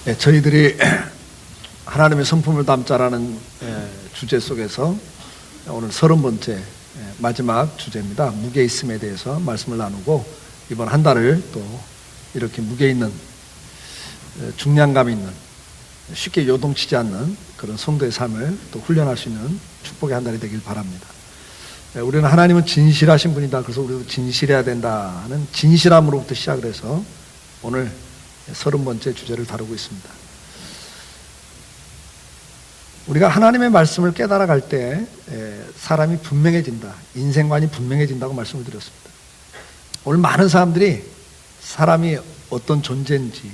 저희들이 하나님의 성품을 담자라는 주제 속에서 오늘 30번째 마지막 주제입니다. 무게 있음에 대해서 말씀을 나누고 이번 한 달을 또 이렇게 무게 있는 중량감 있는 쉽게 요동치지 않는 그런 성도의 삶을 또 훈련할 수 있는 축복의 한 달이 되길 바랍니다. 우리는 하나님은 진실하신 분이다. 그래서 우리도 진실해야 된다는 진실함으로부터 시작을 해서 오늘 30번째 주제를 다루고 있습니다. 우리가 하나님의 말씀을 깨달아 갈 때 사람이 분명해진다, 인생관이 분명해진다고 말씀을 드렸습니다. 오늘 많은 사람들이 사람이 어떤 존재인지,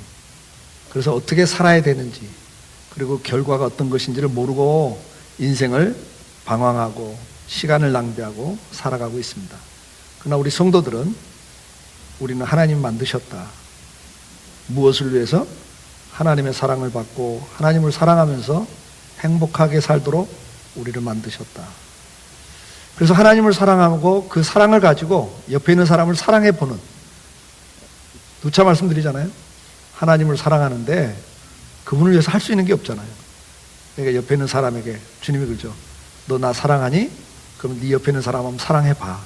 그래서 어떻게 살아야 되는지, 그리고 결과가 어떤 것인지를 모르고 인생을 방황하고 시간을 낭비하고 살아가고 있습니다. 그러나 우리 성도들은 우리는 하나님 만드셨다. 무엇을 위해서? 하나님의 사랑을 받고 하나님을 사랑하면서 행복하게 살도록 우리를 만드셨다. 그래서 하나님을 사랑하고 그 사랑을 가지고 옆에 있는 사람을 사랑해보는, 누차 말씀드리잖아요. 하나님을 사랑하는데 그분을 위해서 할 수 있는 게 없잖아요. 그러니까 옆에 있는 사람에게 주님이 그러죠. 너 나 사랑하니? 그럼 네 옆에 있는 사람 한번 사랑해봐.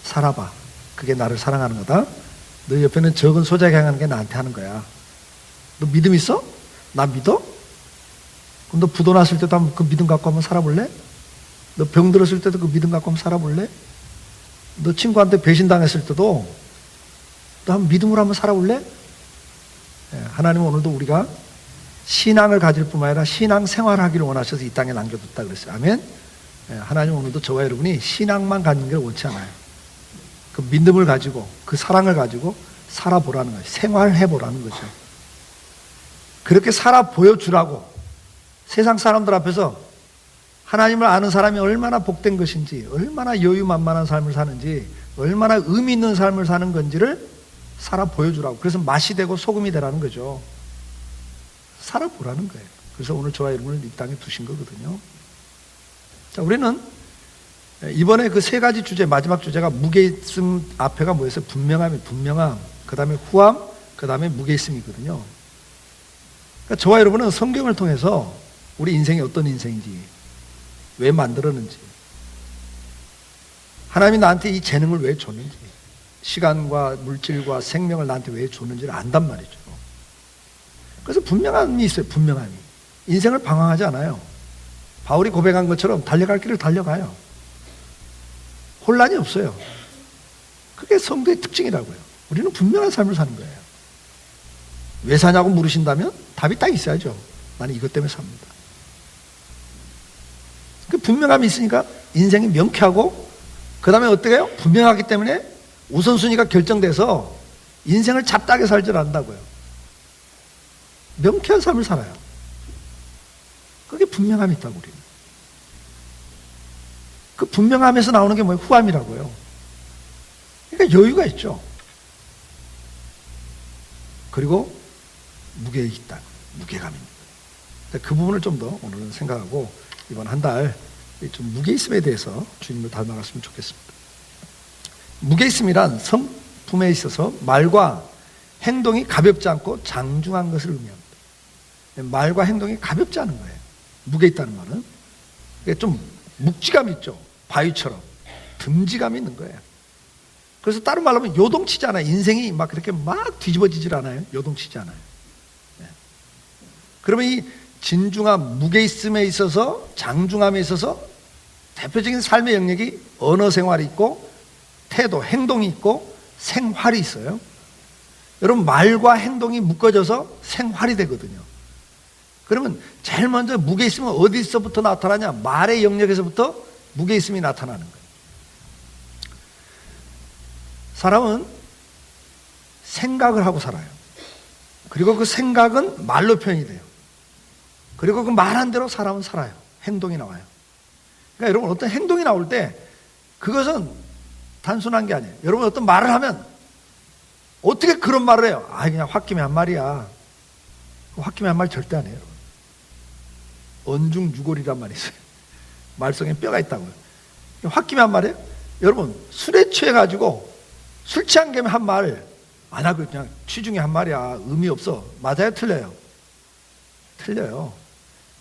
살아봐. 그게 나를 사랑하는 거다. 너 옆에는 적은 소자에게 하는 게 나한테 하는 거야. 너 믿음 있어? 나 믿어? 그럼 너 부도 났을 때도 한번 그 믿음 갖고 한번 살아볼래? 너 병 들었을 때도 그 믿음 갖고 한번 살아볼래? 너 친구한테 배신당했을 때도 너 한번 믿음으로 한번 살아볼래? 하나님은 오늘도 우리가 신앙을 가질 뿐만 아니라 신앙 생활을 하기를 원하셔서 이 땅에 남겨뒀다 그랬어요. 아멘? 하나님은 오늘도 저와 여러분이 신앙만 가진 걸 원치 않아요. 그 믿음을 가지고 그 사랑을 가지고 살아보라는 거예요. 생활해보라는 거죠. 그렇게 살아 보여주라고 세상 사람들 앞에서 하나님을 아는 사람이 얼마나 복된 것인지, 얼마나 여유만만한 삶을 사는지, 얼마나 의미 있는 삶을 사는 건지를 살아 보여주라고. 그래서 맛이 되고 소금이 되라는 거죠. 살아보라는 거예요. 그래서 오늘 저와 여러분을 이 땅에 두신 거거든요. 자, 우리는 이번에 그 세 가지 주제, 마지막 주제가 무게있음 앞에가 뭐였어요? 분명함, 그 다음에 후함, 그 다음에 무게있음이거든요. 그러니까 저와 여러분은 성경을 통해서 우리 인생이 어떤 인생인지, 왜 만들었는지, 하나님이 나한테 이 재능을 왜 줬는지, 시간과 물질과 생명을 나한테 왜 줬는지를 안단 말이죠. 그래서 분명함이 있어요. 분명함이. 인생을 방황하지 않아요. 바울이 고백한 것처럼 달려갈 길을 달려가요. 혼란이 없어요. 그게 성도의 특징이라고요. 우리는 분명한 삶을 사는 거예요. 왜 사냐고 물으신다면 답이 딱 있어야죠. 나는 이것 때문에 삽니다. 그 분명함이 있으니까 인생이 명쾌하고, 그 다음에 어떻게 해요? 분명하기 때문에 우선순위가 결정돼서 인생을 잡다하게 살지 않는다고요. 명쾌한 삶을 살아요. 그게 분명함이 있다고 우리는. 그 분명함에서 나오는 게 뭐예요? 후함이라고요. 그러니까 여유가 있죠. 그리고 무게 있다. 무게감입니다. 그 부분을 좀 더 오늘은 생각하고 이번 한 달 좀 무게 있음에 대해서 주님을 닮아갔으면 좋겠습니다. 무게 있음이란 성품에 있어서 말과 행동이 가볍지 않고 장중한 것을 의미합니다. 말과 행동이 가볍지 않은 거예요. 무게 있다는 말은. 좀 묵직감이 있죠. 바위처럼 듬직감이 있는 거예요. 그래서 다른 말로 하면 요동치지 않아요. 인생이 막 그렇게 막 뒤집어지질 않아요. 요동치지 않아요. 그러면 이 진중함, 무게 있음에 있어서, 장중함에 있어서 대표적인 삶의 영역이 언어 생활이 있고, 태도, 행동이 있고, 생활이 있어요. 여러분, 말과 행동이 묶어져서 생활이 되거든요. 그러면 제일 먼저 무게 있음은 어디서부터 나타나냐? 말의 영역에서부터 무게 있음이 나타나는 거예요. 사람은 생각을 하고 살아요. 그리고 그 생각은 말로 표현이 돼요. 그리고 그 말한 대로 사람은 살아요. 행동이 나와요. 그러니까 여러분, 어떤 행동이 나올 때 그것은 단순한 게 아니에요. 여러분, 어떤 말을 하면 어떻게 그런 말을 해요? 그냥 홧김에 한 말이야. 홧김에 한 말 절대 안 해요. 언중유골이란 말이 있어요. 말속에 뼈가 있다고요. 홧김에 한 말이에요. 여러분, 술에 취해가지고 술 취한 김에 한 말 안 하고 그냥 취중에 한 말이야. 의미 없어. 맞아요? 틀려요? 틀려요.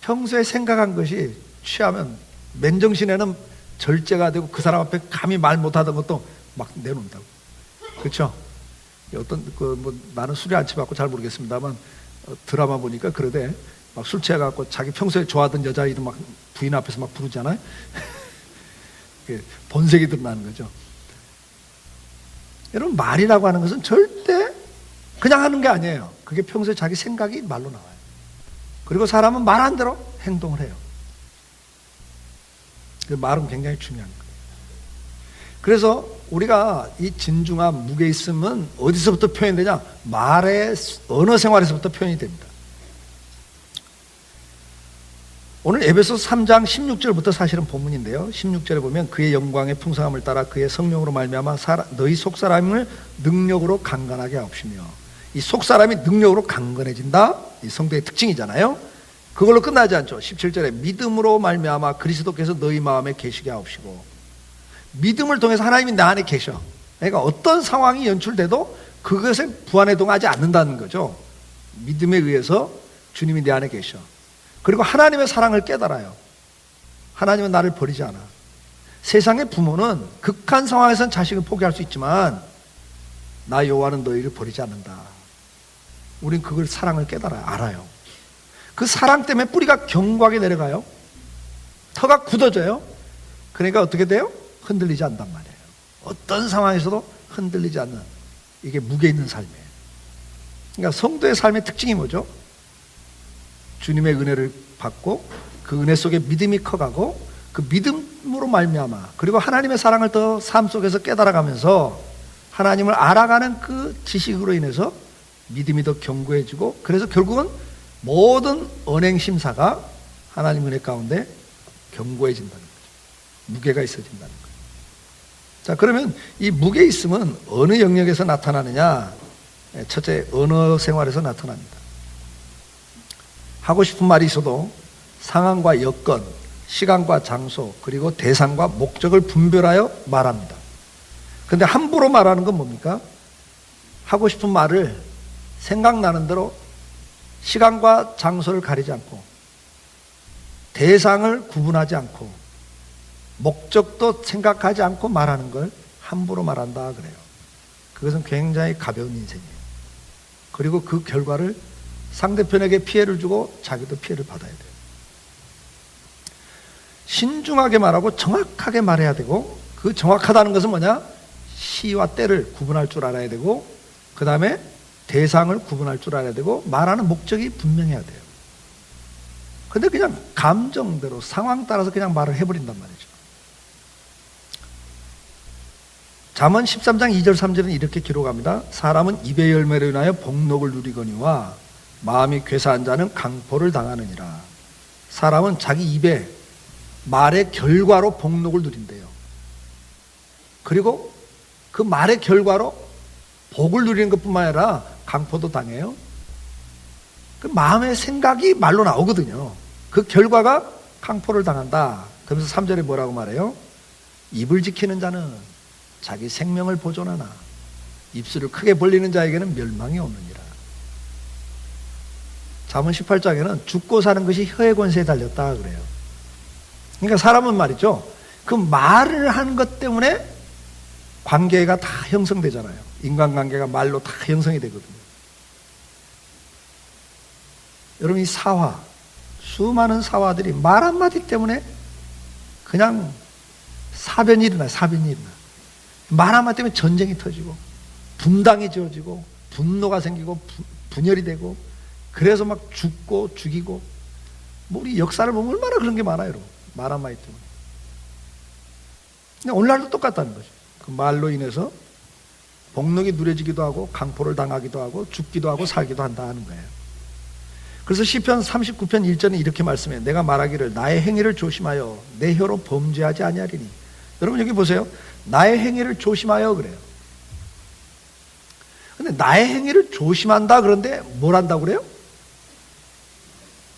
평소에 생각한 것이 취하면 맨정신에는 절제가 되고 그 사람 앞에 감히 말 못하던 것도 막 내놓는다고. 그렇죠? 어떤 나는 술이 안 취해갖고 잘 모르겠습니다만 드라마 보니까 그러대. 막 술 취해갖고 자기 평소에 좋아하던 여자 이름 막 부인 앞에서 막 부르잖아요. 본색이 드러나는 거죠. 여러분, 말이라고 하는 것은 절대 그냥 하는 게 아니에요. 그게 평소에 자기 생각이 말로 나와요. 그리고 사람은 말한 대로 행동을 해요. 그 말은 굉장히 중요한 거예요. 그래서 우리가 이 진중함, 무게 있음은 어디서부터 표현되냐? 말의 언어 생활에서부터 표현이 됩니다. 오늘 에베소서 3장 16절부터 사실은 본문인데요. 16절에 보면 그의 영광의 풍성함을 따라 그의 성령으로 말미암아 너희 속사람을 능력으로 강건하게 하옵시며, 이 속사람이 능력으로 강건해진다, 이 성도의 특징이잖아요. 그걸로 끝나지 않죠. 17절에 믿음으로 말미암아 그리스도께서 너희 마음에 계시게 하옵시고, 믿음을 통해서 하나님이 내 안에 계셔. 그러니까 어떤 상황이 연출돼도 그것에 부안해동하지 않는다는 거죠. 믿음에 의해서 주님이 내 안에 계셔. 그리고 하나님의 사랑을 깨달아요. 하나님은 나를 버리지 않아. 세상의 부모는 극한 상황에서는 자식을 포기할 수 있지만 나 여호와는 너희를 버리지 않는다. 우린 그걸 사랑을 깨달아요. 알아요. 그 사랑 때문에 뿌리가 견고하게 내려가요. 터가 굳어져요. 그러니까 어떻게 돼요? 흔들리지 않단 말이에요. 어떤 상황에서도 흔들리지 않는, 이게 무게 있는 삶이에요. 그러니까 성도의 삶의 특징이 뭐죠? 주님의 은혜를 받고 그 은혜 속에 믿음이 커가고 그 믿음으로 말미암아 그리고 하나님의 사랑을 더 삶 속에서 깨달아가면서 하나님을 알아가는 그 지식으로 인해서 믿음이 더 견고해지고, 그래서 결국은 모든 언행 심사가 하나님 은혜 가운데 견고해진다는 거죠. 무게가 있어진다는 거죠. 자, 그러면 이 무게 있음은 어느 영역에서 나타나느냐? 첫째, 언어 생활에서 나타납니다. 하고 싶은 말이 있어도 상황과 여건, 시간과 장소, 그리고 대상과 목적을 분별하여 말합니다. 그런데 함부로 말하는 건 뭡니까? 하고 싶은 말을 생각나는 대로 시간과 장소를 가리지 않고 대상을 구분하지 않고 목적도 생각하지 않고 말하는 걸 함부로 말한다 그래요. 그것은 굉장히 가벼운 인생이에요. 그리고 그 결과를 상대편에게 피해를 주고 자기도 피해를 받아야 돼요. 신중하게 말하고 정확하게 말해야 되고, 그 정확하다는 것은 뭐냐? 시와 때를 구분할 줄 알아야 되고, 그 다음에 대상을 구분할 줄 알아야 되고, 말하는 목적이 분명해야 돼요. 근데 그냥 감정대로 상황 따라서 그냥 말을 해버린단 말이죠. 잠언 13장 2절 3절은 이렇게 기록합니다. 사람은 입의 열매로 인하여 복록을 누리거니와 마음이 괴사한 자는 강포를 당하느니라. 사람은 자기 입에 말의 결과로 복록을 누린대요. 그리고 그 말의 결과로 복을 누리는 것뿐만 아니라 강포도 당해요. 그 마음의 생각이 말로 나오거든요. 그 결과가 강포를 당한다. 그러면서 3절에 뭐라고 말해요? 입을 지키는 자는 자기 생명을 보존하나 입술을 크게 벌리는 자에게는 멸망이 없느니라. 잠언 18장에는 죽고 사는 것이 혀의 권세에 달렸다 그래요. 그러니까 사람은 말이죠, 그 말을 하는 것 때문에 관계가 다 형성되잖아요. 인간관계가 말로 다 형성이 되거든요. 여러분, 이 사화, 수많은 사화들이 말 한마디 때문에 그냥 사변이 일어나요. 사변이 일어나요. 말 한마디 때문에 전쟁이 터지고 분당이 지어지고 분노가 생기고 분열이 되고, 그래서 막 죽고 죽이고, 뭐 우리 역사를 보면 얼마나 그런 게 많아요, 여러분. 말 한마디 때문에. 근데 오늘날도 똑같다는 거죠. 그 말로 인해서 복록이 누려지기도 하고 강포를 당하기도 하고 죽기도 하고 살기도 한다 하는 거예요. 그래서 시편 39편 1절에 이렇게 말씀해요. 내가 말하기를 나의 행위를 조심하여 내 혀로 범죄하지 아니하리니. 여러분 여기 보세요. 나의 행위를 조심하여 그래요. 근데 나의 행위를 조심한다 그런데 뭘 한다고 그래요?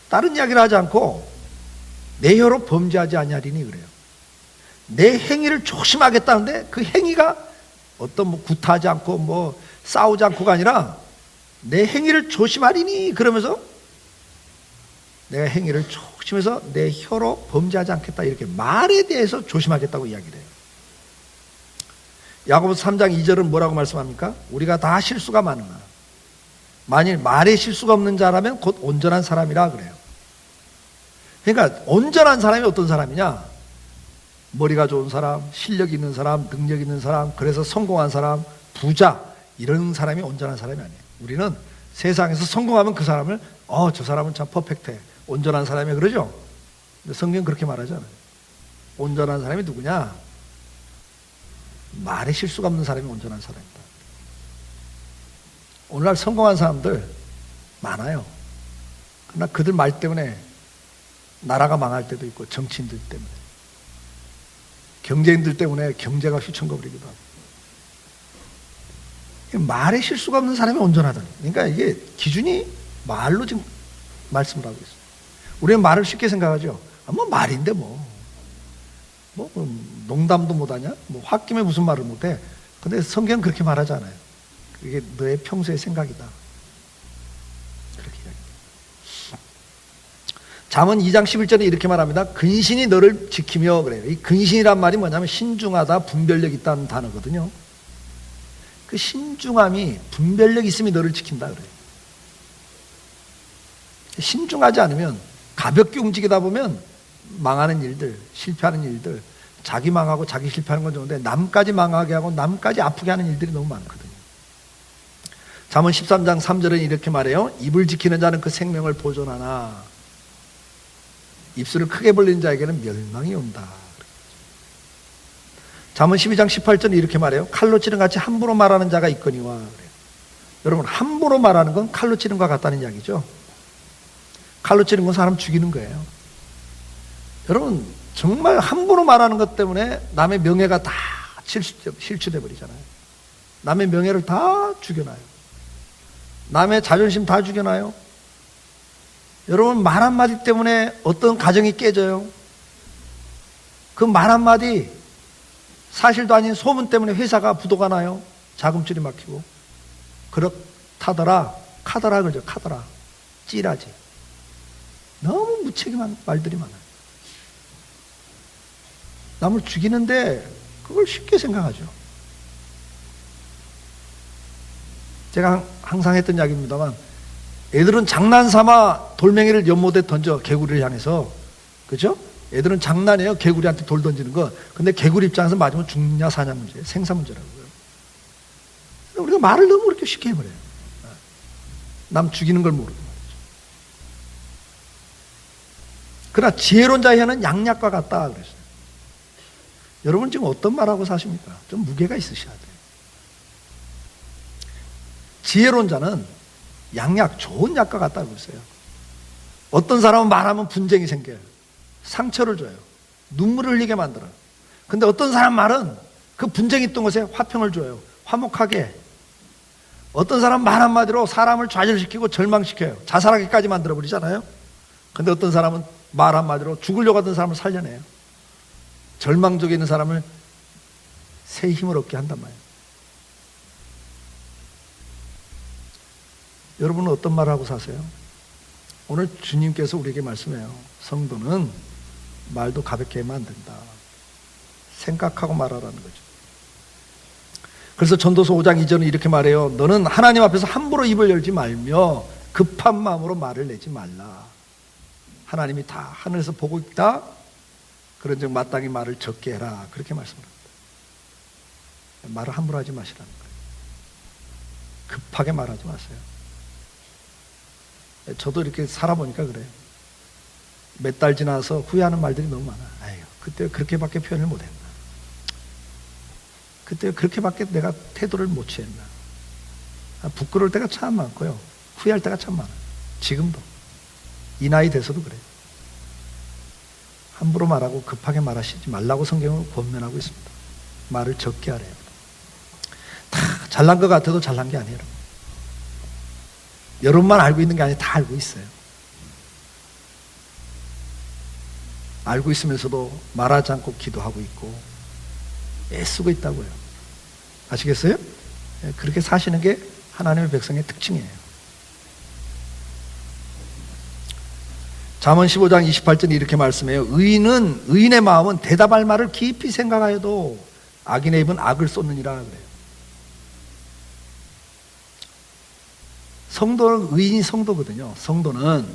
다른 이야기를 하지 않고 내 혀로 범죄하지 아니하리니 그래요. 내 행위를 조심하겠다는데 그 행위가 어떤 뭐 구타하지 않고 뭐 싸우지 않고가 아니라 내 행위를 조심하리니 그러면서 내가 행위를 조심해서 내 혀로 범죄하지 않겠다, 이렇게 말에 대해서 조심하겠다고 이야기를 해요. 야고보서 3장 2절은 뭐라고 말씀합니까? 우리가 다 실수가 많으나 만일 말에 실수가 없는 자라면 곧 온전한 사람이라 그래요. 그러니까 온전한 사람이 어떤 사람이냐? 머리가 좋은 사람, 실력 있는 사람, 능력 있는 사람, 그래서 성공한 사람, 부자, 이런 사람이 온전한 사람이 아니에요. 우리는 세상에서 성공하면 그 사람을 저 사람은 참 퍼펙트해, 온전한 사람이야, 그러죠? 근데 성경은 그렇게 말하잖아요. 온전한 사람이 누구냐? 말에 실수가 없는 사람이 온전한 사람이다. 오늘날 성공한 사람들 많아요. 그러나 그들 말 때문에 나라가 망할 때도 있고, 정치인들 때문에, 경제인들 때문에 경제가 휘청거리기도 하고. 말에 실수가 없는 사람이 온전하다. 그러니까 이게 기준이 말로 지금 말씀을 하고 있어요. 우리는 말을 쉽게 생각하죠. 뭐 말인데 농담도 못하냐? 홧김에 무슨 말을 못해? 근데 성경은 그렇게 말하지 않아요. 그게 너의 평소의 생각이다, 그렇게 이야기해요. 잠언 2장 11절에 이렇게 말합니다. 근신이 너를 지키며, 그래요. 이 근신이란 말이 뭐냐면 신중하다, 분별력 있다는 단어거든요. 그 신중함이, 분별력 있음이 너를 지킨다 그래요. 신중하지 않으면, 가볍게 움직이다 보면 망하는 일들, 실패하는 일들, 자기 망하고 자기 실패하는 건 좋은데 남까지 망하게 하고 남까지 아프게 하는 일들이 너무 많거든요. 잠언 13장 3절은 이렇게 말해요. 입을 지키는 자는 그 생명을 보존하나 입술을 크게 벌리는 자에게는 멸망이 온다. 잠언 12장 18절은 이렇게 말해요. 칼로 찌른 같이 함부로 말하는 자가 있거니와. 그래요. 여러분, 함부로 말하는 건 칼로 찌른 것과 같다는 이야기죠. 칼로 찌른 건 사람 죽이는 거예요. 여러분, 정말 함부로 말하는 것 때문에 남의 명예가 다 실추돼 버리잖아요. 남의 명예를 다 죽여놔요. 남의 자존심 다 죽여놔요. 여러분, 말 한마디 때문에 어떤 가정이 깨져요. 그 말 한마디, 사실도 아닌 소문 때문에 회사가 부도가 나요. 자금줄이 막히고. 그렇다더라, 카더라 그러죠. 카더라, 찌라지. 너무 무책임한 말들이 많아요. 남을 죽이는데 그걸 쉽게 생각하죠. 제가 항상 했던 이야기입니다만, 애들은 장난삼아 돌멩이를 연못에 던져, 개구리를 향해서. 그죠? 애들은 장난이에요, 개구리한테 돌 던지는 거. 근데 개구리 입장에서 맞으면 죽냐 사냐 문제, 생사 문제라고요. 우리가 말을 너무 그렇게 쉽게 해버려요. 남 죽이는 걸 모르고 말이죠. 그러나 지혜로운 혀는 양약과 같다 그랬어요. 여러분 지금 어떤 말하고 사십니까? 좀 무게가 있으셔야 돼요. 지혜로운 자는 양약, 좋은 약과 같다고 그랬어요. 어떤 사람은 말하면 분쟁이 생겨요. 상처를 줘요. 눈물을 흘리게 만들어요. 근데 어떤 사람 말은 그 분쟁이 있던 곳에 화평을 줘요. 화목하게. 어떤 사람 말 한마디로 사람을 좌절시키고 절망시켜요. 자살하게까지 만들어버리잖아요. 근데 어떤 사람은 말 한마디로 죽으려고 하던 사람을 살려내요. 절망 속에 있는 사람을 새 힘을 얻게 한단 말이에요. 여러분은 어떤 말을 하고 사세요? 오늘 주님께서 우리에게 말씀해요. 성도는 말도 가볍게 하면 안 된다. 생각하고 말하라는 거죠. 그래서 전도서 5장 2절은 이렇게 말해요. 너는 하나님 앞에서 함부로 입을 열지 말며 급한 마음으로 말을 내지 말라. 하나님이 다 하늘에서 보고 있다. 그런즉 마땅히 말을 적게 해라. 그렇게 말씀합니다. 말을 함부로 하지 마시라는 거예요. 급하게 말하지 마세요. 저도 이렇게 살아보니까 그래요. 몇 달 지나서 후회하는 말들이 너무 많아요. 아유, 그때 그렇게밖에 표현을 못했나. 그때 그렇게밖에 내가 태도를 못 취했나. 부끄러울 때가 참 많고요. 후회할 때가 참 많아요. 지금도. 이 나이 돼서도 그래요. 함부로 말하고 급하게 말하시지 말라고 성경은 권면하고 있습니다. 말을 적게 하래요. 다 잘난 것 같아도 잘난 게 아니에요. 여러분만 알고 있는 게 아니라 다 알고 있어요. 알고 있으면서도 말하지 않고 기도하고 있고 애쓰고 있다고요. 아시겠어요? 그렇게 사시는 게 하나님의 백성의 특징이에요. 잠언 15장 28절 이렇게 말씀해요. 의인의 마음은 대답할 말을 깊이 생각하여도 악인의 입은 악을 쏟느니라 그래요. 의인이 성도거든요. 성도는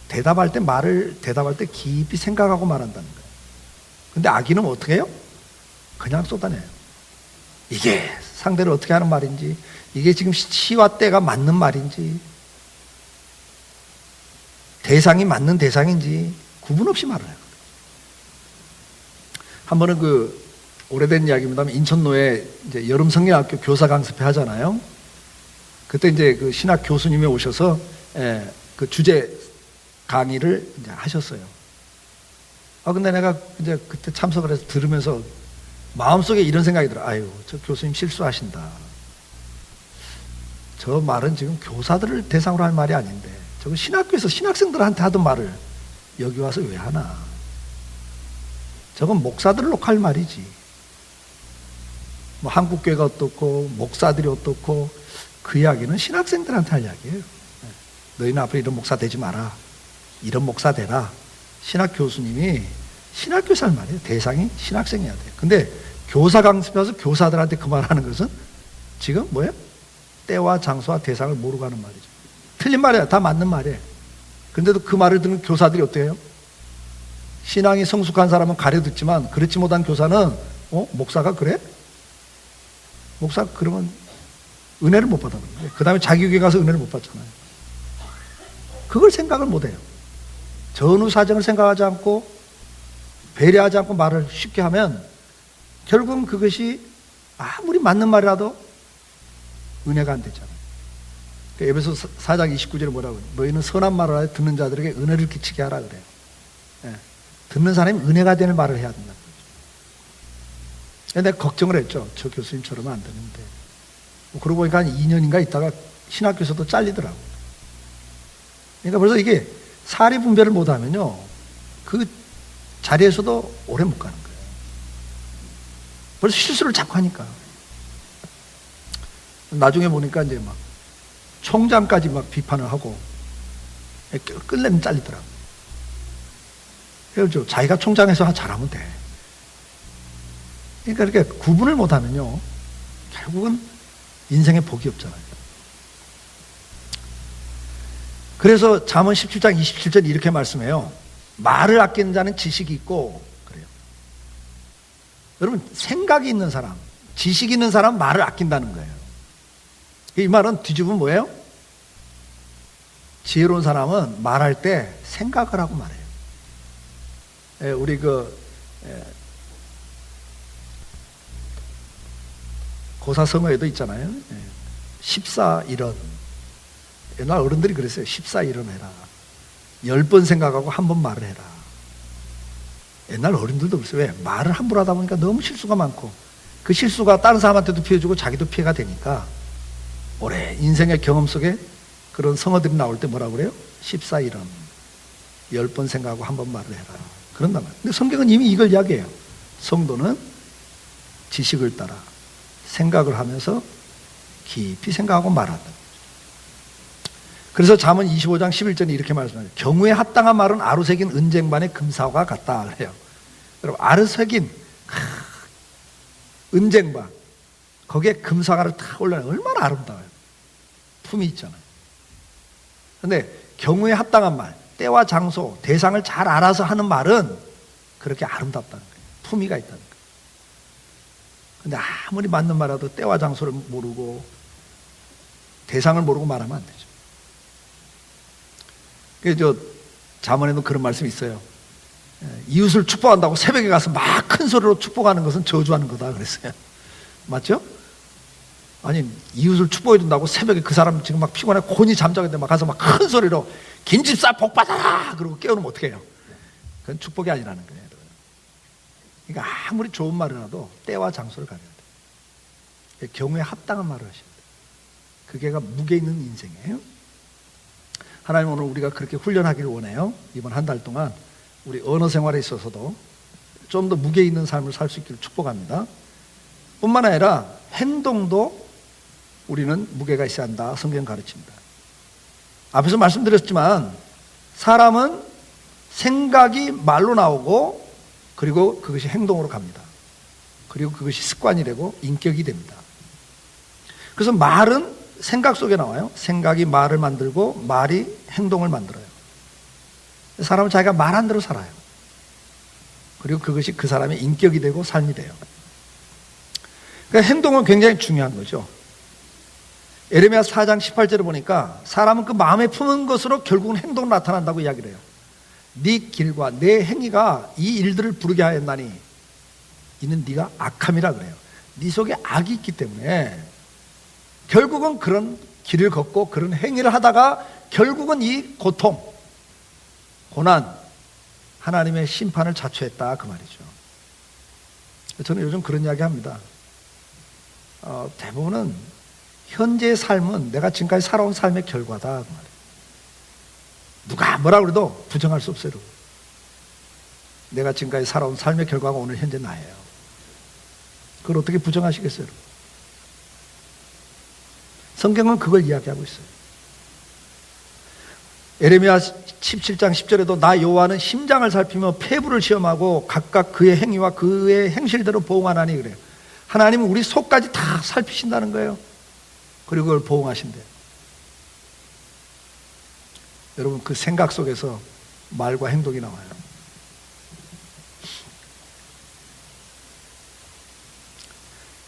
대답할 때 깊이 생각하고 말한다는 거예요. 근데 악인은 어떻게 해요? 그냥 쏟아내요. 이게 상대를 어떻게 하는 말인지, 이게 지금 시와 때가 맞는 말인지, 대상이 맞는 대상인지 구분 없이 말을 해요. 한 번은 오래된 이야기입니다만 인천노에 이제 여름 성경학교 교사 강습회 하잖아요. 그때 이제 그 신학 교수님이 오셔서 그 주제 강의를 이제 하셨어요. 근데 내가 이제 그때 참석을 해서 들으면서 마음속에 이런 생각이 들어요. 아유, 저 교수님 실수하신다. 저 말은 지금 교사들을 대상으로 할 말이 아닌데, 저거 신학교에서 신학생들한테 하던 말을 여기 와서 왜 하나? 저건 목사들을 놓고 할 말이지. 뭐 한국교회가 어떻고 목사들이 어떻고, 그 이야기는 신학생들한테 할 이야기예요. 너희는 앞으로 이런 목사 되지 마라, 이런 목사 되라. 신학 교수님이 신학교에서 할 말이에요. 대상이 신학생이어야 돼요. 근데 교사 강습에서 교사들한테 그 말하는 것은 지금 뭐예요? 때와 장소와 대상을 모르고 하는 말이죠. 틀린 말이야. 다 맞는 말이에요. 근데도 그 말을 듣는 교사들이 어때요? 요 신앙이 성숙한 사람은 가려듣지만 그렇지 못한 교사는 목사가 그래? 목사 그러면 은혜를 못 받아요. 그 다음에 자기 교회 가서 은혜를 못 받잖아요. 그걸 생각을 못 해요. 전후 사정을 생각하지 않고 배려하지 않고 말을 쉽게 하면 결국은 그것이 아무리 맞는 말이라도 은혜가 안 되잖아요. 에베소 4장 29절에 뭐라고 해요? 너희는 선한 말을 하여 듣는 자들에게 은혜를 끼치게 하라 그래요. 듣는 사람이 은혜가 되는 말을 해야 된다는 거죠. 내가 걱정을 했죠. 저 교수님처럼은 안 되는데. 그러고 보니까 한 2년인가 있다가 신학교에서도 잘리더라고요. 그러니까 벌써 이게 사리 분별을 못하면요, 그 자리에서도 오래 못 가는 거예요. 벌써 실수를 자꾸 하니까. 나중에 보니까 이제 막 총장까지 막 비판을 하고 끌려면 잘리더라고요. 그래서 자기가 총장에서 잘하면 돼. 그러니까 이렇게 구분을 못하면요, 결국은 인생에 복이 없잖아요. 그래서 잠언 17장 27절 이렇게 말씀해요. 말을 아끼는 자는 지식이 있고 그래요. 여러분, 생각이 있는 사람, 지식이 있는 사람은 말을 아낀다는 거예요. 이 말은 뒤집으면 뭐예요? 지혜로운 사람은 말할 때 생각을 하고 말해요. 우리 고사성어에도 있잖아요. 14일언. 옛날 어른들이 그랬어요. 14일언 해라. 10번 생각하고 한 번 말을 해라. 옛날 어른들도 그랬어요. 왜? 말을 함부로 하다 보니까 너무 실수가 많고, 그 실수가 다른 사람한테도 피해주고 자기도 피해가 되니까 올해 인생의 경험 속에 그런 성어들이 나올 때 뭐라고 그래요? 14일언. 10번 생각하고 한 번 말을 해라. 그런단 말이에요. 근데 성경은 이미 이걸 이야기해요. 성도는 지식을 따라 생각을 하면서 깊이 생각하고 말한다. 그래서 잠언 25장 11절에 이렇게 말씀해요. 경우에 합당한 말은 아루새긴 은쟁반의 금사와 같다 그래요. 여러분, 아루새긴 은쟁반, 거기에 금사과를 탁 올려놔요. 얼마나 아름다워요. 품이 있잖아요. 그런데 경우에 합당한 말, 때와 장소, 대상을 잘 알아서 하는 말은 그렇게 아름답다는 거예요. 품위가 있다는 거예요. 근데 아무리 맞는 말이라도 때와 장소를 모르고 대상을 모르고 말하면 안 되죠. 그래서 잠언에도 그런 말씀이 있어요. 이웃을 축복한다고 새벽에 가서 막 큰 소리로 축복하는 것은 저주하는 거다 그랬어요. 맞죠? 아니, 이웃을 축복해 준다고 새벽에 그 사람 지금 막 피곤해 곤히 잠자고 있는데 막 가서 막 큰 소리로 김집사 복 받아라 그러고 깨우면 어떻게 해요? 그건 축복이 아니라는 거예요. 그러니까 아무리 좋은 말이라도 때와 장소를 가려야 돼요. 경우에 합당한 말을 하셔야 돼요. 그게가 무게 있는 인생이에요. 하나님, 오늘 우리가 그렇게 훈련하기를 원해요. 이번 한 달 동안 우리 언어 생활에 있어서도 좀 더 무게 있는 삶을 살 수 있기를 축복합니다. 뿐만 아니라 행동도 우리는 무게가 있어야 한다. 성경 가르칩니다. 앞에서 말씀드렸지만 사람은 생각이 말로 나오고 그리고 그것이 행동으로 갑니다. 그리고 그것이 습관이 되고 인격이 됩니다. 그래서 말은 생각 속에 나와요. 생각이 말을 만들고 말이 행동을 만들어요. 사람은 자기가 말한 대로 살아요. 그리고 그것이 그 사람의 인격이 되고 삶이 돼요. 그러니까 행동은 굉장히 중요한 거죠. 에레미야 4장 18절에 보니까 사람은 그 마음에 품은 것으로 결국은 행동으로 나타난다고 이야기를 해요. 네 길과 내 행위가 이 일들을 부르게 하였나니 이는 네가 악함이라 그래요. 네 속에 악이 있기 때문에 결국은 그런 길을 걷고 그런 행위를 하다가 결국은 이 고통, 고난, 하나님의 심판을 자초했다 그 말이죠. 저는 요즘 그런 이야기 합니다. 대부분은 현재의 삶은 내가 지금까지 살아온 삶의 결과다 그 말이에요. 누가 뭐라 그래도 부정할 수 없어요. 내가 지금까지 살아온 삶의 결과가 오늘 현재 나예요. 그걸 어떻게 부정하시겠어요? 성경은 그걸 이야기하고 있어요. 에레미야 17장 10절에도 나 여호와는 심장을 살피며 폐부를 시험하고 각각 그의 행위와 그의 행실대로 보응하나니 그래요. 하나님은 우리 속까지 다 살피신다는 거예요. 그리고 그걸 보응하신대요. 여러분 그 생각 속에서 말과 행동이 나와요.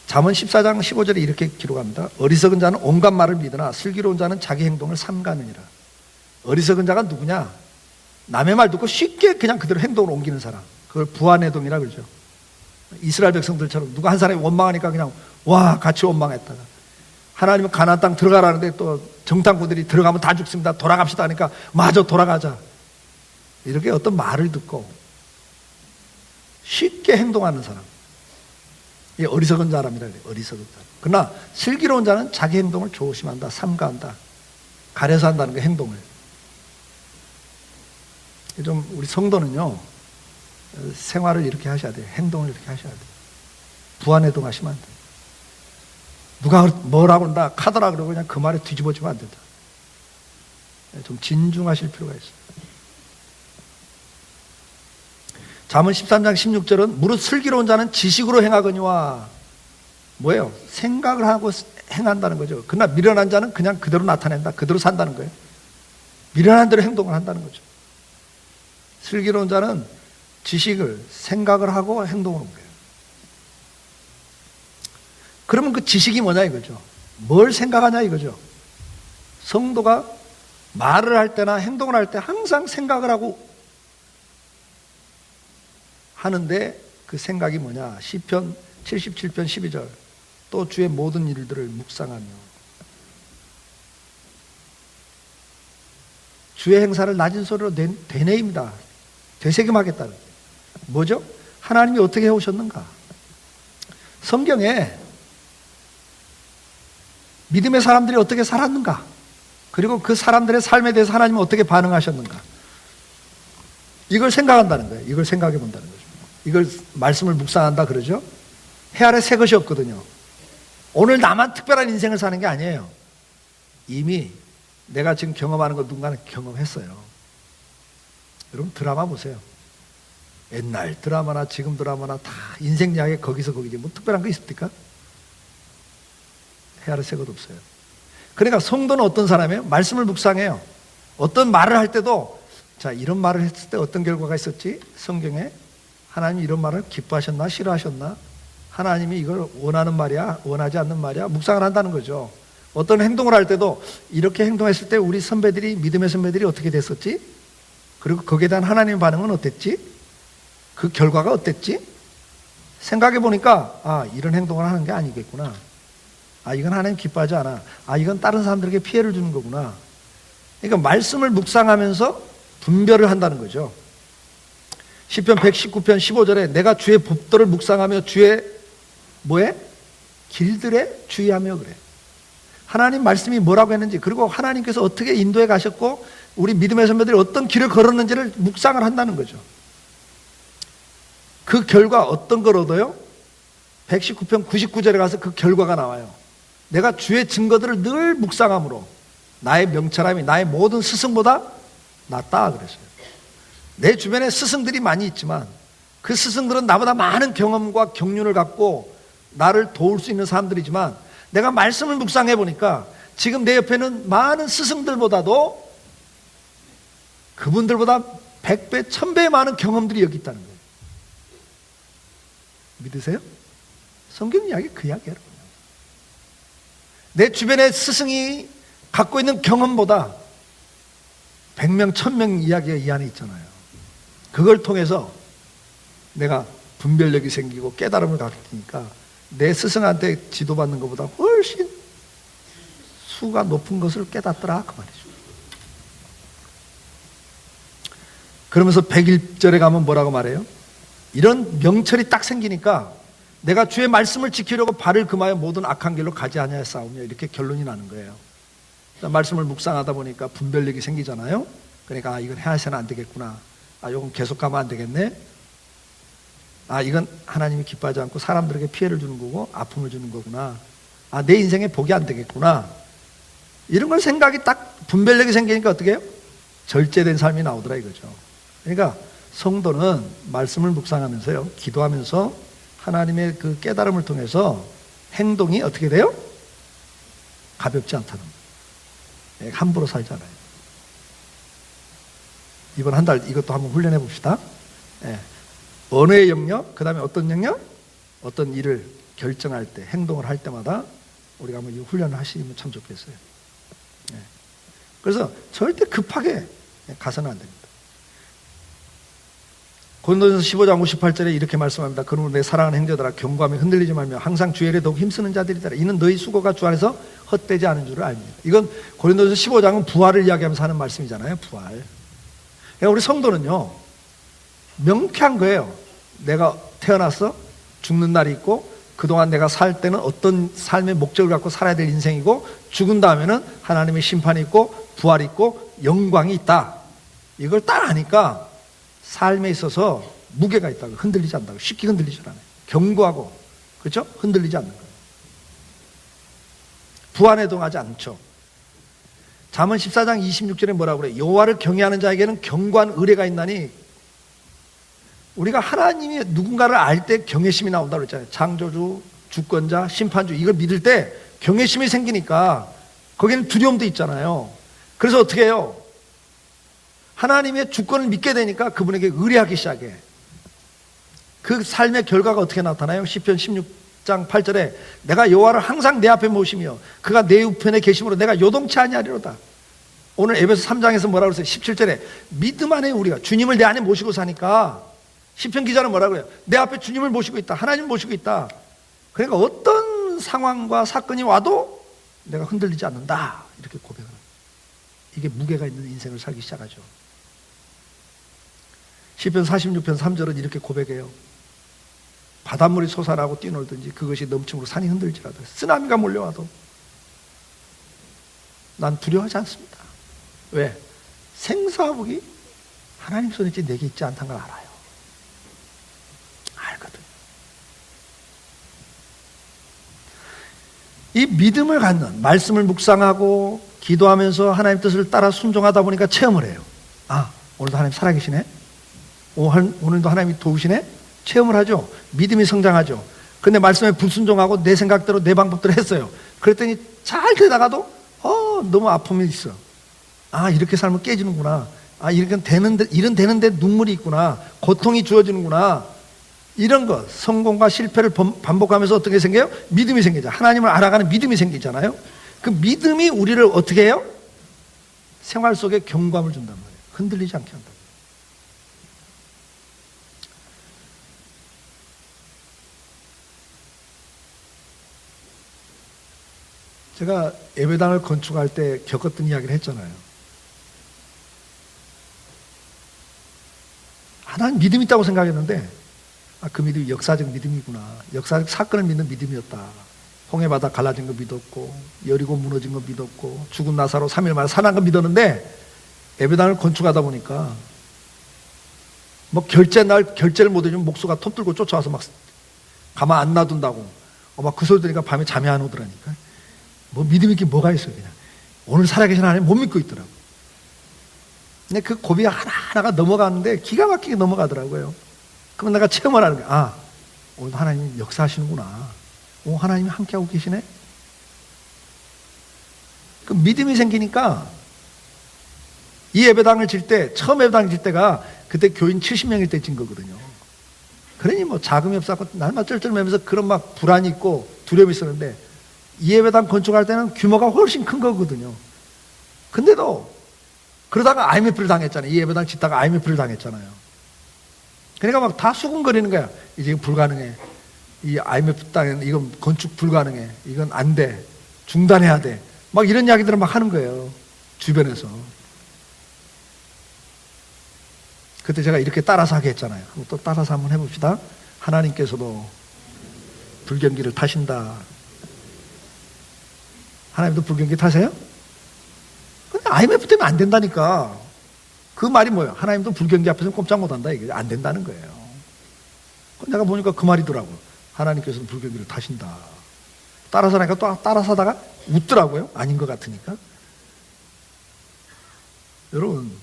잠언 14장 15절에 이렇게 기록합니다. 어리석은 자는 온갖 말을 믿으나 슬기로운 자는 자기 행동을 삼가느니라. 어리석은 자가 누구냐? 남의 말 듣고 쉽게 그냥 그대로 행동을 옮기는 사람. 그걸 부안해동이라 그러죠. 이스라엘 백성들처럼 누가 한 사람이 원망하니까 그냥 와 같이 원망했다가 하나님은 가나안 땅 들어가라는데 또 정탐꾼들이 들어가면 다 죽습니다. 돌아갑시다 하니까 마저 돌아가자. 이렇게 어떤 말을 듣고 쉽게 행동하는 사람. 이 어리석은 사람이라 그래요. 어리석은 사람. 그러나 슬기로운 자는 자기 행동을 조심한다. 삼가한다. 가려서 한다는 거 행동을. 좀 우리 성도는요. 생활을 이렇게 하셔야 돼요. 행동을 이렇게 하셔야 돼요. 부안해동 하시면 안 돼요. 누가 뭐라고 한다 카더라 그러고 그냥 그 말에 뒤집어지면 안 된다. 좀 진중하실 필요가 있어요. 잠언 13장 16절은 무릇 슬기로운 자는 지식으로 행하거니와 뭐예요? 생각을 하고 행한다는 거죠. 그러나 미련한 자는 그냥 그대로 나타낸다. 그대로 산다는 거예요. 미련한 대로 행동을 한다는 거죠. 슬기로운 자는 지식을 생각을 하고 행동을 옮겨요. 그러면 그 지식이 뭐냐 이거죠. 뭘 생각하냐 이거죠. 성도가 말을 할 때나 행동을 할 때 항상 생각을 하고 하는데 그 생각이 뭐냐. 시편 77편 12절 또 주의 모든 일들을 묵상하며 주의 행사를 낮은 소리로 되뇌입니다. 되새김하겠다는 뭐죠? 하나님이 어떻게 해오셨는가. 성경에 믿음의 사람들이 어떻게 살았는가, 그리고 그 사람들의 삶에 대해서 하나님은 어떻게 반응하셨는가, 이걸 생각한다는 거예요. 이걸 생각해 본다는 거죠. 이걸 말씀을 묵상한다 그러죠. 해 아래 새 것이 없거든요. 오늘 나만 특별한 인생을 사는 게 아니에요. 이미 내가 지금 경험하는 거 누군가는 경험했어요. 여러분 드라마 보세요. 옛날 드라마나 지금 드라마나 다 인생 이야기 거기서 거기지 뭐 특별한 거 있습니까? 해 아래 새 것 없어요. 그러니까 성도는 어떤 사람이에요? 말씀을 묵상해요. 어떤 말을 할 때도 자 이런 말을 했을 때 어떤 결과가 있었지? 성경에 하나님이 이런 말을 기뻐하셨나 싫어하셨나? 하나님이 이걸 원하는 말이야 원하지 않는 말이야? 묵상을 한다는 거죠. 어떤 행동을 할 때도 이렇게 행동했을 때 우리 선배들이 믿음의 선배들이 어떻게 됐었지? 그리고 거기에 대한 하나님의 반응은 어땠지? 그 결과가 어땠지? 생각해 보니까 아 이런 행동을 하는 게 아니겠구나. 아 이건 하나님 기뻐하지 않아. 아 이건 다른 사람들에게 피해를 주는 거구나. 그러니까 말씀을 묵상하면서 분별을 한다는 거죠. 시편 119편 15절에 내가 주의 법도를 묵상하며 주의 뭐에? 길들에 주의하며 그래. 하나님 말씀이 뭐라고 했는지, 그리고 하나님께서 어떻게 인도해 가셨고 우리 믿음의 선배들이 어떤 길을 걸었는지를 묵상을 한다는 거죠. 그 결과 어떤 걸 얻어요? 119편 99절에 가서 그 결과가 나와요. 내가 주의 증거들을 늘 묵상함으로 나의 명철함이 나의 모든 스승보다 낫다 그랬어요. 내 주변에 스승들이 많이 있지만 그 스승들은 나보다 많은 경험과 경륜을 갖고 나를 도울 수 있는 사람들이지만 내가 말씀을 묵상해 보니까 지금 내 옆에는 많은 스승들보다도 그분들보다 100배, 1000배 많은 경험들이 여기 있다는 거예요. 믿으세요? 성경 이야기 그 이야기예요. 내 주변의 스승이 갖고 있는 경험보다 100명, 1000명 이야기가 이 안에 있잖아요. 그걸 통해서 내가 분별력이 생기고 깨달음을 갖으니까 내 스승한테 지도받는 것보다 훨씬 수가 높은 것을 깨닫더라 그 말이죠. 그러면서 101절에 가면 뭐라고 말해요? 이런 명철이 딱 생기니까 내가 주의 말씀을 지키려고 발을 금하여 모든 악한 길로 가지 아니하였사오며 이렇게 결론이 나는 거예요. 말씀을 묵상하다 보니까 분별력이 생기잖아요. 그러니까 이건 해야서는 안 되겠구나. 이건 계속 가면 안 되겠네. 이건 하나님이 기뻐하지 않고 사람들에게 피해를 주는 거고 아픔을 주는 거구나. 내 인생에 복이 안 되겠구나. 이런 걸 생각이 딱 분별력이 생기니까 어떻게 해요? 절제된 삶이 나오더라 이거죠. 그러니까 성도는 말씀을 묵상하면서요, 기도하면서 하나님의 그 깨달음을 통해서 행동이 어떻게 돼요? 가볍지 않다는 거예요. 함부로 살잖아요. 이번 한 달 이것도 한번 훈련해 봅시다. 언어의 영역, 그 다음에 어떤 영역? 어떤 일을 결정할 때, 행동을 할 때마다 우리가 한번 이 훈련을 하시면 참 좋겠어요. 그래서 절대 급하게 가서는 안 됩니다. 고린도전서 15장 58절에 이렇게 말씀합니다. 그러므로 내 사랑하는 형제들아 경고하며 흔들리지 말며 항상 주의 일에 더욱 힘쓰는 자들이더라. 이는 너희 수고가 주 안에서 헛되지 않은 줄을 압니다. 이건 고린도전서 15장은 부활을 이야기하면서 하는 말씀이잖아요. 부활. 그러니까 우리 성도는요, 명쾌한 거예요. 내가 태어나서 죽는 날이 있고 그동안 내가 살 때는 어떤 삶의 목적을 갖고 살아야 될 인생이고 죽은 다음에는 하나님의 심판이 있고 부활이 있고 영광이 있다. 이걸 딱 아니까 삶에 있어서 무게가 있다고, 흔들리지 않는다고, 쉽게 흔들리지 않아요. 견고하고, 그렇죠? 흔들리지 않는 거예요. 부안에 동하지 않죠. 잠언 14장 26절에 뭐라고 그래요? 여호와를 경외하는 자에게는 견고한 의뢰가 있나니, 우리가 하나님이 누군가를 알 때 경외심이 나온다고 그랬잖아요. 창조주, 주권자, 심판주, 이걸 믿을 때 경외심이 생기니까 거기는 두려움도 있잖아요. 그래서 어떻게 해요? 하나님의 주권을 믿게 되니까 그분에게 의뢰하기 시작해. 그 삶의 결과가 어떻게 나타나요? 시편 16장 8절에 내가 여호와를 항상 내 앞에 모시며 그가 내 우편에 계심으로 내가 요동치 아니하리로다. 오늘 에베소 3장에서 뭐라고 그랬어요? 17절에 믿음 안에 우리가 주님을 내 안에 모시고 사니까, 시편 기자는 뭐라고 그래요? 내 앞에 주님을 모시고 있다. 하나님을 모시고 있다. 그러니까 어떤 상황과 사건이 와도 내가 흔들리지 않는다. 이렇게 고백을 합니다. 이게 무게가 있는 인생을 살기 시작하죠. 시편 46편 3절은 이렇게 고백해요. 바닷물이 솟아나고 뛰놀든지 그것이 넘침으로 산이 흔들지라도 쓰나미가 몰려와도 난 두려워하지 않습니다. 왜? 생사복이 하나님 손에 있지 내게 있지 않다는 걸 알아요. 알거든. 이 믿음을 갖는, 말씀을 묵상하고 기도하면서 하나님 뜻을 따라 순종하다 보니까 체험을 해요. 오늘도 하나님 살아계시네? 오늘도 하나님이 도우시네? 체험을 하죠. 믿음이 성장하죠. 근데 말씀에 불순종하고 내 생각대로 내 방법대로 했어요. 그랬더니 잘 되다가도 너무 아픔이 있어. 이렇게 살면 깨지는구나. 이렇게 되는데, 일은 되는데 눈물이 있구나. 고통이 주어지는구나. 이런 것, 성공과 실패를 반복하면서 어떻게 생겨요? 믿음이 생기죠. 하나님을 알아가는 믿음이 생기잖아요. 그 믿음이 우리를 어떻게 해요? 생활 속에 경고함을 준단 말이에요. 흔들리지 않게 한다. 제가 예배당을 건축할 때 겪었던 이야기를 했잖아요. 난 믿음이 있다고 생각했는데 그 믿음이 역사적 믿음이구나. 역사적 사건을 믿는 믿음이었다. 홍해바다 갈라진 거 믿었고 여리고 무너진 거 믿었고 죽은 나사로 3일 만에 살아난 거 믿었는데 예배당을 건축하다 보니까 결제를 못 해주면 목수가 톱 들고 쫓아와서 막 가만 안 놔둔다고 막 그 소리 들으니까 밤에 잠이 안 오더라니까. 믿음 있게 뭐가 있어요. 그냥 오늘 살아계신 하나님 못 믿고 있더라고. 근데 그 고비 하나하나가 넘어가는데 기가 막히게 넘어가더라고요. 그러면 내가 체험을 하는 거야. 아, 오늘 하나님이 역사하시는구나. 오, 하나님이 함께하고 계시네. 그 믿음이 생기니까 이 예배당을 질 때, 처음 예배당을 질 때가 그때 교인 70명일 때 진 거거든요. 그러니 뭐 자금이 없었고 날마다 쩔쩔매면서 그런 막 불안이 있고 두려움이 있었는데 이 예배당 건축할 때는 규모가 훨씬 큰 거거든요. 근데도 그러다가 IMF를 당했잖아요. 이 예배당 짓다가 IMF를 당했잖아요. 그러니까 막 다 수군거리는 거야. 이제 불가능해. 이 IMF 땅에는 이건 건축 불가능해. 이건 안 돼. 중단해야 돼. 막 이런 이야기들을 막 하는 거예요. 주변에서. 그때 제가 이렇게 따라서 하게 했잖아요. 또 따라서 한번 해봅시다. 하나님께서도 불경기를 타신다. 하나님도 불경기 타세요? 근데 IMF 때문에 안 된다니까. 그 말이 뭐예요? 하나님도 불경기 앞에서는 꼼짝 못한다. 이게 안 된다는 거예요. 내가 보니까 그 말이더라고. 하나님께서는 불경기를 타신다. 따라서 하니까 또 따라서 하다가 웃더라고요. 아닌 것 같으니까. 여러분,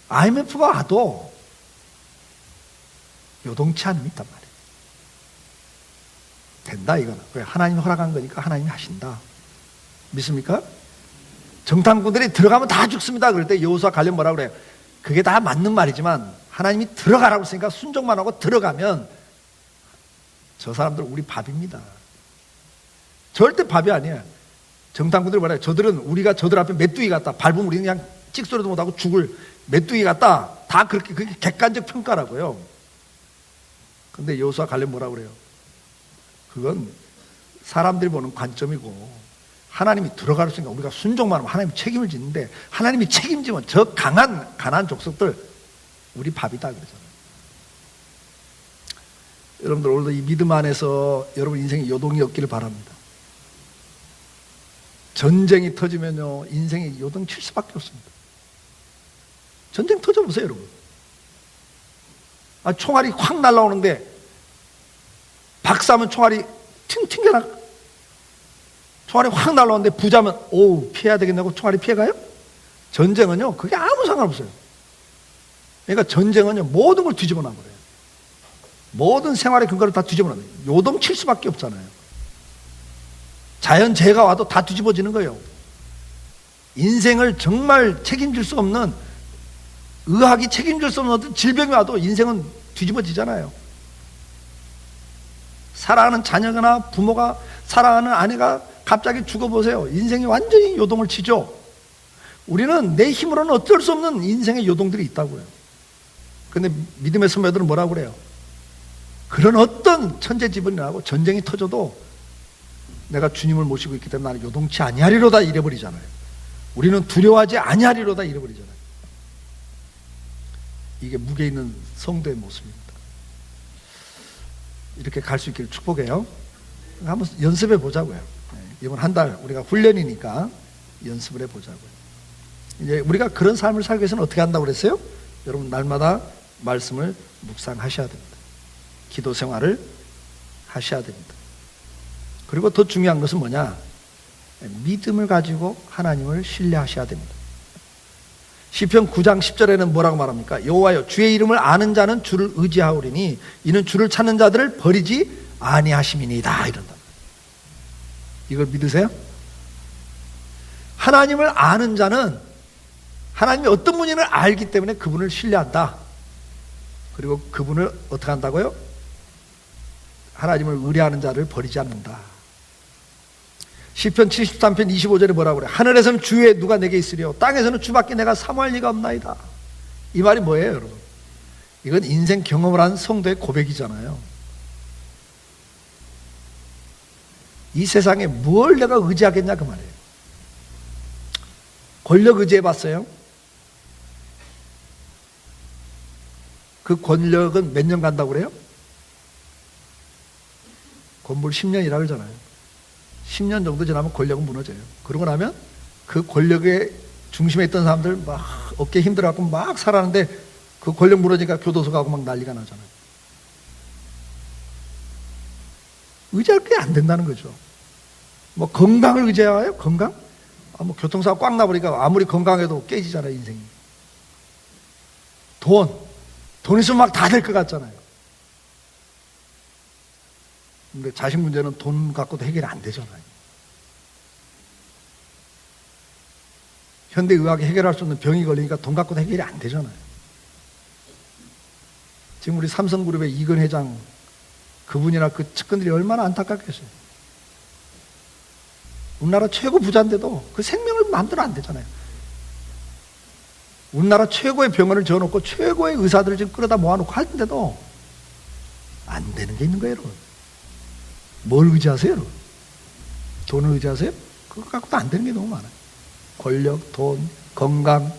IMF가 와도 요동치 않음이 있단 말이에요. 된다 이거는. 왜? 하나님이 허락한 거니까 하나님이 하신다. 믿습니까? 정탐꾼들이 들어가면 다 죽습니다. 그럴 때 여호수아 갈렙 뭐라고 그래요? 그게 다 맞는 말이지만 하나님이 들어가라고 했으니까 순종만 하고 들어가면 저 사람들 우리 밥입니다. 절대 밥이 아니에요. 정탐꾼들이 뭐래요? 저들은 우리가 저들 앞에 메뚜기 같다. 밟으면 우리는 그냥 찍소리도 못하고 죽을 메뚜기 같다. 다 그렇게 그게 객관적 평가라고요. 근데 여호수아 갈렙 뭐라고 그래요? 그건 사람들이 보는 관점이고 하나님이 들어갈 수 있으니까 우리가 순종만 하면 하나님이 책임을 지는데 하나님이 책임지면 저 가난한 족속들 우리 밥이다 그러잖아요. 여러분들 오늘도 이 믿음 안에서 여러분 인생에 요동이 없기를 바랍니다. 전쟁이 터지면요 인생이 요동 칠 수밖에 없습니다. 전쟁 터져보세요 여러분. 총알이 확 날라오는데 박사면 총알이 튕겨나가. 총알이 확 날라오는데 부자면 오우 피해야 되겠냐고 총알이 피해가요? 전쟁은요 그게 아무 상관없어요. 그러니까 전쟁은요 모든 걸 뒤집어 놔버려요. 모든 생활의 근거를 다 뒤집어 놔요. 요동칠 수밖에 없잖아요. 자연재해가 와도 다 뒤집어지는 거예요. 인생을 정말 책임질 수 없는 의학이 책임질 수 없는 어떤 질병이 와도 인생은 뒤집어지잖아요. 사랑하는 자녀나 부모가 사랑하는 아내가 갑자기 죽어보세요. 인생이 완전히 요동을 치죠. 우리는 내 힘으로는 어쩔 수 없는 인생의 요동들이 있다고요. 근데 믿음의 선배들은 뭐라고 그래요? 그런 어떤 천재지변이라고 전쟁이 터져도 내가 주님을 모시고 있기 때문에 나는 요동치 아니하리로다 이래버리잖아요. 우리는 두려워하지 아니하리로다 이래버리잖아요. 이게 무게 있는 성도의 모습입니다. 이렇게 갈 수 있기를 축복해요. 한번 연습해 보자고요. 이번 한 달 우리가 훈련이니까 연습을 해 보자고요. 이제 우리가 그런 삶을 살기 위해서는 어떻게 한다고 그랬어요? 여러분 날마다 말씀을 묵상하셔야 됩니다. 기도 생활을 하셔야 됩니다. 그리고 더 중요한 것은 뭐냐? 믿음을 가지고 하나님을 신뢰하셔야 됩니다. 시편 9장 10절에는 뭐라고 말합니까? 여호와여 주의 이름을 아는 자는 주를 의지하오리니 이는 주를 찾는 자들을 버리지 아니하심이니이다 이런다. 이걸 믿으세요? 하나님을 아는 자는 하나님이 어떤 분인을 알기 때문에 그분을 신뢰한다. 그리고 그분을 어떻게 한다고요? 하나님을 의뢰하는 자를 버리지 않는다. 시편 73편 25절에 뭐라고 그래? 하늘에서는 주의 누가 내게 있으리요 땅에서는 주밖에 내가 사모할 리가 없나이다. 이 말이 뭐예요 여러분? 이건 인생 경험을 한 성도의 고백이잖아요. 이 세상에 뭘 내가 의지하겠냐 그 말이에요. 권력 의지해 봤어요? 그 권력은 몇 년 간다고 그래요? 건물 10년이라 그러잖아요. 10년 정도 지나면 권력은 무너져요. 그러고 나면 그 권력의 중심에 있던 사람들 막 어깨 힘들어갖고 막 살았는데 그 권력 무너지니까 교도소 가고 막 난리가 나잖아요. 의지할 게 안 된다는 거죠. 뭐 건강을 의지해야 해요? 건강? 뭐 교통사고 꽉 나버리니까 아무리 건강해도 깨지잖아요, 인생이. 돈 있으면 막 다 될 것 같잖아요. 근데 자식 문제는 돈 갖고도 해결이 안 되잖아요. 현대의학이 해결할 수 없는 병이 걸리니까 돈 갖고도 해결이 안 되잖아요. 지금 우리 삼성그룹의 이근 회장, 그분이나 그 측근들이 얼마나 안타깝겠어요. 우리나라 최고 부자인데도 그 생명을 마음대로 안 되잖아요. 우리나라 최고의 병원을 지어놓고 최고의 의사들을 지금 끌어다 모아놓고 하는데도 안 되는 게 있는 거예요, 여러분. 뭘 의지하세요, 여러분? 돈을 의지하세요? 그거 갖고도 안 되는 게 너무 많아요. 권력, 돈, 건강,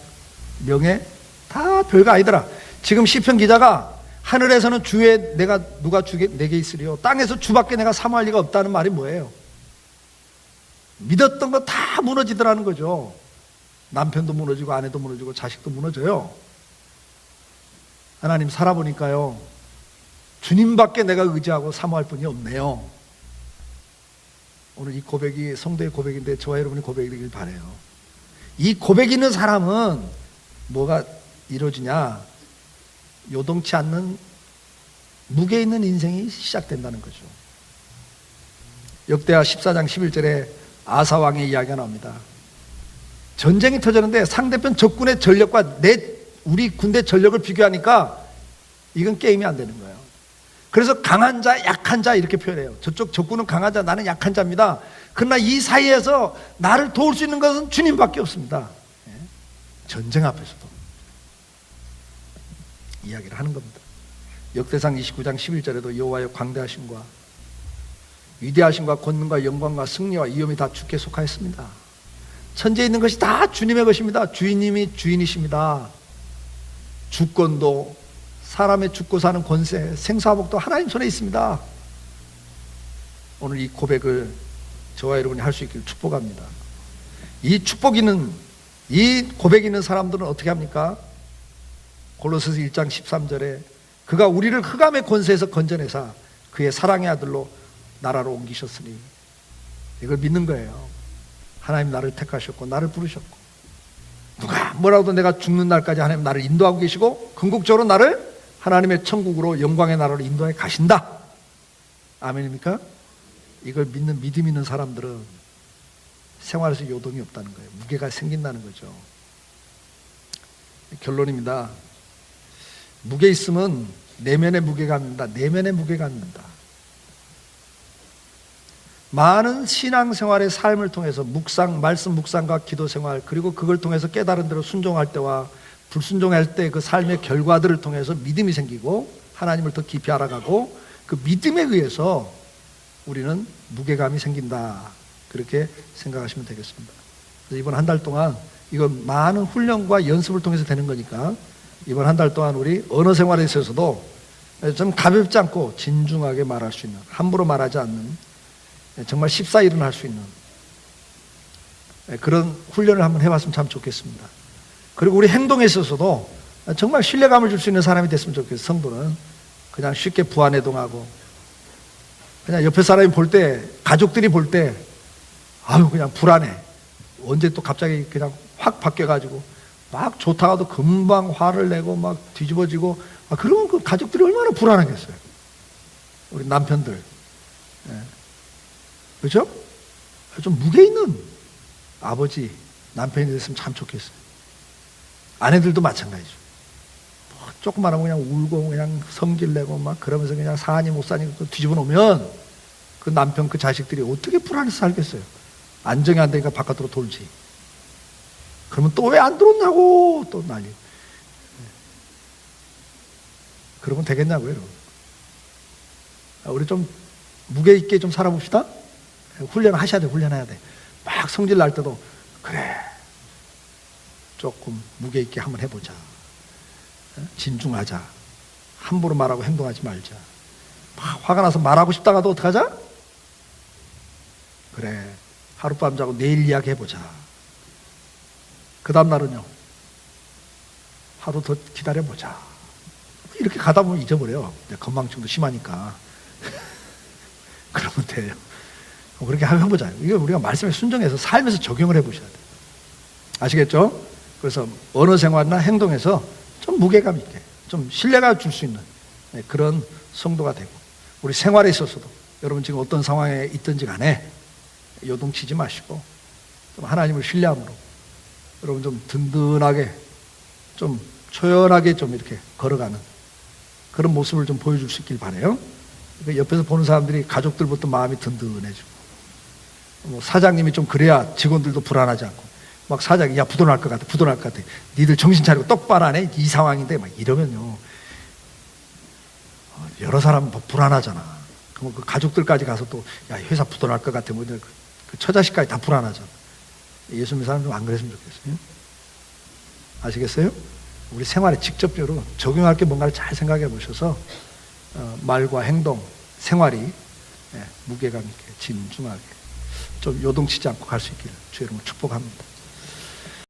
명예 다 별거 아니더라. 지금 시편 기자가 하늘에서는 주에 내가 누가 주게 내게 있으리요, 땅에서 주밖에 내가 사모할 리가 없다는 말이 뭐예요? 믿었던 거 다 무너지더라는 거죠. 남편도 무너지고 아내도 무너지고 자식도 무너져요. 하나님 살아보니까요, 주님밖에 내가 의지하고 사모할 분이 없네요. 오늘 이 고백이 성도의 고백인데 저와 여러분이 고백이 되길 바라요. 이 고백 있는 사람은 뭐가 이루어지냐? 요동치 않는 무게 있는 인생이 시작된다는 거죠. 역대하 14장 11절에 아사왕의 이야기가 나옵니다. 전쟁이 터졌는데 상대편 적군의 전력과 우리 군대 전력을 비교하니까 이건 게임이 안 되는 거예요. 그래서 강한 자, 약한 자 이렇게 표현해요. 저쪽 적군은 강한 자, 나는 약한 자입니다. 그러나 이 사이에서 나를 도울 수 있는 것은 주님밖에 없습니다. 전쟁 앞에서도 이야기를 하는 겁니다. 역대상 29장 11절에도 여호와의 광대하심과 위대하심과 권능과 영광과 승리와 위엄이 다 주께 속하였습니다. 천지에 있는 것이 다 주님의 것입니다. 주인님이 주인이십니다. 주권도, 사람의 죽고 사는 권세, 생사복도 하나님 손에 있습니다. 오늘 이 고백을 저와 여러분이 할 수 있기를 축복합니다. 이 축복 있는, 이 고백 있는 사람들은 어떻게 합니까? 골로새서 1장 13절에 그가 우리를 흑암의 권세에서 건져내사 그의 사랑의 아들로 나라로 옮기셨으니, 이걸 믿는 거예요. 하나님 나를 택하셨고 나를 부르셨고, 누가 뭐라도 내가 죽는 날까지 하나님 나를 인도하고 계시고 궁극적으로 나를 하나님의 천국으로 영광의 나라로 인도해 가신다. 아멘입니까? 이걸 믿는 믿음 있는 사람들은 생활에서 요동이 없다는 거예요. 무게가 생긴다는 거죠. 결론입니다. 무게 있으면 내면의 무게가 니다 내면의 무게가 니다 많은 신앙생활의 삶을 통해서 묵상, 말씀 묵상과 기도 생활, 그리고 그걸 통해서 깨달은 대로 순종할 때와 불순종할 때 그 삶의 결과들을 통해서 믿음이 생기고 하나님을 더 깊이 알아가고 그 믿음에 의해서 우리는 무게감이 생긴다. 그렇게 생각하시면 되겠습니다. 그래서 이번 한 달 동안 이건 많은 훈련과 연습을 통해서 되는 거니까 이번 한 달 동안 우리 언어 생활에 있어서도 좀 가볍지 않고 진중하게 말할 수 있는, 함부로 말하지 않는, 정말 십사일은 할 수 있는 그런 훈련을 한번 해봤으면 참 좋겠습니다. 그리고 우리 행동에 있어서도 정말 신뢰감을 줄 수 있는 사람이 됐으면 좋겠어요. 성도는 그냥 쉽게 부안해동하고 그냥 옆에 사람이 볼 때, 가족들이 볼 때 아유 그냥 불안해. 언제 또 갑자기 그냥 확 바뀌어가지고 막 좋다가도 금방 화를 내고 막 뒤집어지고, 그러면 그 가족들이 얼마나 불안하겠어요. 우리 남편들. 그렇죠? 좀 무게 있는 아버지, 남편이 됐으면 참 좋겠어요. 아내들도 마찬가지죠. 조금만 하면 그냥 울고 그냥 성질내고 막 그러면서 그냥 사니 못 사니 뒤집어 놓으면 그 남편, 그 자식들이 어떻게 불안해서 살겠어요? 안정이 안 되니까 바깥으로 돌지. 그러면 또 왜 안 들어오냐고 또 난리. 그러면 되겠냐고요, 여러분. 우리 좀 무게 있게 좀 살아봅시다. 훈련을 하셔야 돼, 훈련해야 돼. 막 성질 날 때도 그래, 조금 무게 있게 한번 해보자. 진중하자. 함부로 말하고 행동하지 말자. 막 화가 나서 말하고 싶다가도 어떡하자? 그래, 하룻밤 자고 내일 이야기 해보자. 그 다음날은요, 하루 더 기다려보자. 이렇게 가다 보면 잊어버려요. 건망증도 심하니까. 그러면 돼요. 그렇게 한번 해보자. 이거 우리가 말씀에 순종해서 삶에서 적용을 해보셔야 돼요. 아시겠죠? 그래서 언어 생활이나 행동에서 좀 무게감 있게, 좀 신뢰가 줄 수 있는 그런 성도가 되고, 우리 생활에 있어서도 여러분 지금 어떤 상황에 있든지 간에 요동치지 마시고 좀 하나님을 신뢰함으로 여러분 좀 든든하게, 좀 초연하게 좀 이렇게 걸어가는 그런 모습을 좀 보여줄 수 있길 바라요. 옆에서 보는 사람들이, 가족들부터 마음이 든든해지고, 뭐 사장님이 좀 그래야 직원들도 불안하지 않고, 막 사장이 야 부도날 것 같아, 부도날 것 같아, 니들 정신 차리고 똑바로 안 해, 이 상황인데 막 이러면요 여러 사람 불안하잖아. 그럼 그 가족들까지 가서 또 야 회사 부도날 것 같아, 뭐 그 처자식까지 다 불안하잖아. 예수 믿는 사람 좀 안 그랬으면 좋겠어요. 아시겠어요? 우리 생활에 직접적으로 적용할 게 뭔가를 잘 생각해 보셔서 말과 행동, 생활이 무게감 있게, 진중하게 좀 요동치지 않고 갈 수 있기를 주의 이름으로 축복합니다.